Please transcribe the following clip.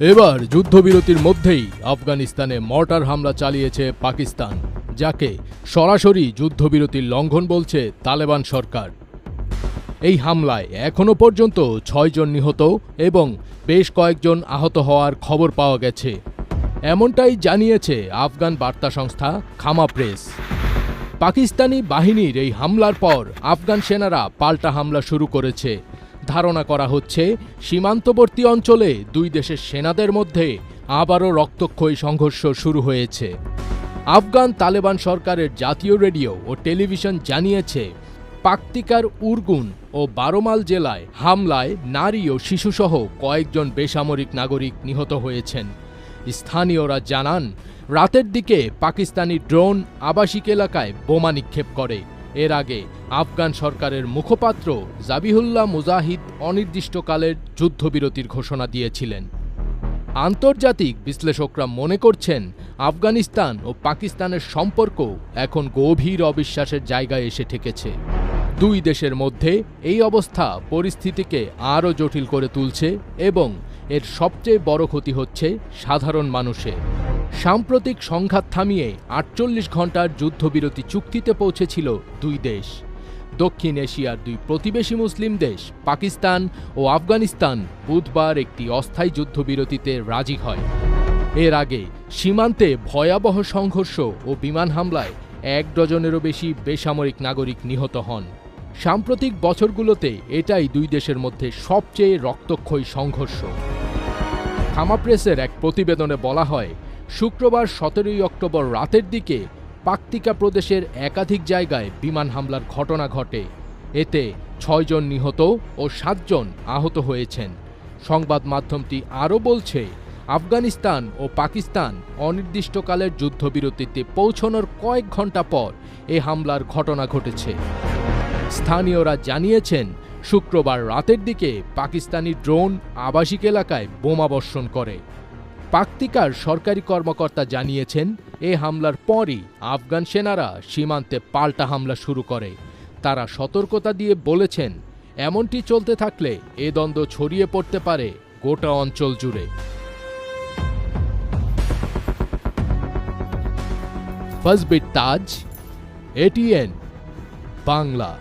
এবার যুদ্ধবিরতির মধ্যেই আফগানিস্তানে মর্টার হামলা চালিয়েছে পাকিস্তান, যাকে সরাসরি যুদ্ধবিরতির লঙ্ঘন বলছে তালেবান সরকার। এই হামলায় এখনও পর্যন্ত ৬ জন নিহত এবং বেশ কয়েকজন আহত হওয়ার খবর পাওয়া গেছে। এমনটাই জানিয়েছে আফগান বার্তা সংস্থা খামা প্রেস। পাকিস্তানি বাহিনীর এই হামলার পর আফগান সেনারা পাল্টা হামলা শুরু করেছে। ধারণা করা হচ্ছে সীমান্তবর্তী অঞ্চলে দুই দেশের সেনাদের মধ্যে আবারও রক্তক্ষয়ী সংঘর্ষ শুরু হয়েছে। আফগান তালেবান সরকারের জাতীয় রেডিও ও টেলিভিশন জানিয়েছে, পাকতিকার উরগুন ও বারোমাল জেলায় হামলায় নারী ও শিশুসহ কয়েকজন বেসামরিক নাগরিক নিহত হয়েছেন। স্থানীয়রা জানান, রাতের দিকে পাকিস্তানি ড্রোন আবাসিক এলাকায় বোমা নিক্ষেপ করে। এর আগে আফগান সরকারের মুখপাত্র জাবিহুল্লাহ মুজাহিদ অনির্দিষ্টকালের যুদ্ধবিরতির ঘোষণা দিয়েছিলেন। আন্তর্জাতিক বিশ্লেষকরা মনে করছেন, আফগানিস্তান ও পাকিস্তানের সম্পর্ক এখন গভীর অবিশ্বাসের জায়গায় এসে ঠেকেছে। দুই দেশের মধ্যে এই অবস্থা পরিস্থিতিকে আরও জটিল করে তুলছে এবং এর সবচেয়ে বড় ক্ষতি হচ্ছে সাধারণ মানুষের। সাম্প্রতিক সংঘাত থামিয়ে ৪৮ ঘণ্টার যুদ্ধবিরতি চুক্তিতে পৌঁছেছিল দুই দেশ। দক্ষিণ এশিয়ার দুই প্রতিবেশী মুসলিম দেশ পাকিস্তান ও আফগানিস্তান বুধবার একটি অস্থায়ী যুদ্ধবিরতিতে রাজি হয়। এর আগে সীমান্তে ভয়াবহ সংঘর্ষ ও বিমান হামলায় ১ ডজনেরও বেশি বেসামরিক নাগরিক নিহত হন। সাম্প্রতিক বছরগুলোতে এটাই দুই দেশের মধ্যে সবচেয়ে রক্তক্ষয়ী সংঘর্ষ। খামা প্রেসের এক প্রতিবেদনে বলা হয়, শুক্রবার ১৭ অক্টোবর রাতের দিকে পাকতিকা প্রদেশের একাধিক জায়গায় বিমান হামলার ঘটনা ঘটে। এতে ৬ জন নিহত ও ৭ জন আহত হয়েছেন। সংবাদ মাধ্যমটি আরও বলছে, আফগানিস্তান ও পাকিস্তান অনির্দিষ্টকালের যুদ্ধবিরতিতে পৌঁছানোর কয়েক ঘণ্টা পর এ হামলার ঘটনা ঘটেছে। স্থানীয়রা জানিয়েছেন, শুক্রবার রাতের দিকে পাকিস্তানি ড্রোন আবাসিক এলাকায় বোমা বর্ষণ করে। পাকতিকার সরকারি কর্মকর্তা জানিয়েছেন, এ হামলার পরই আফগান সেনারা সীমান্তে পাল্টা হামলা শুরু করে। তারা সতর্কতা দিয়ে বলেছেন, এমনটি চলতে থাকলে এ দ্বন্দ্ব ছড়িয়ে পড়তে পারে গোটা অঞ্চল জুড়ে। ফাজবির তাজ, এটিএন বাংলা।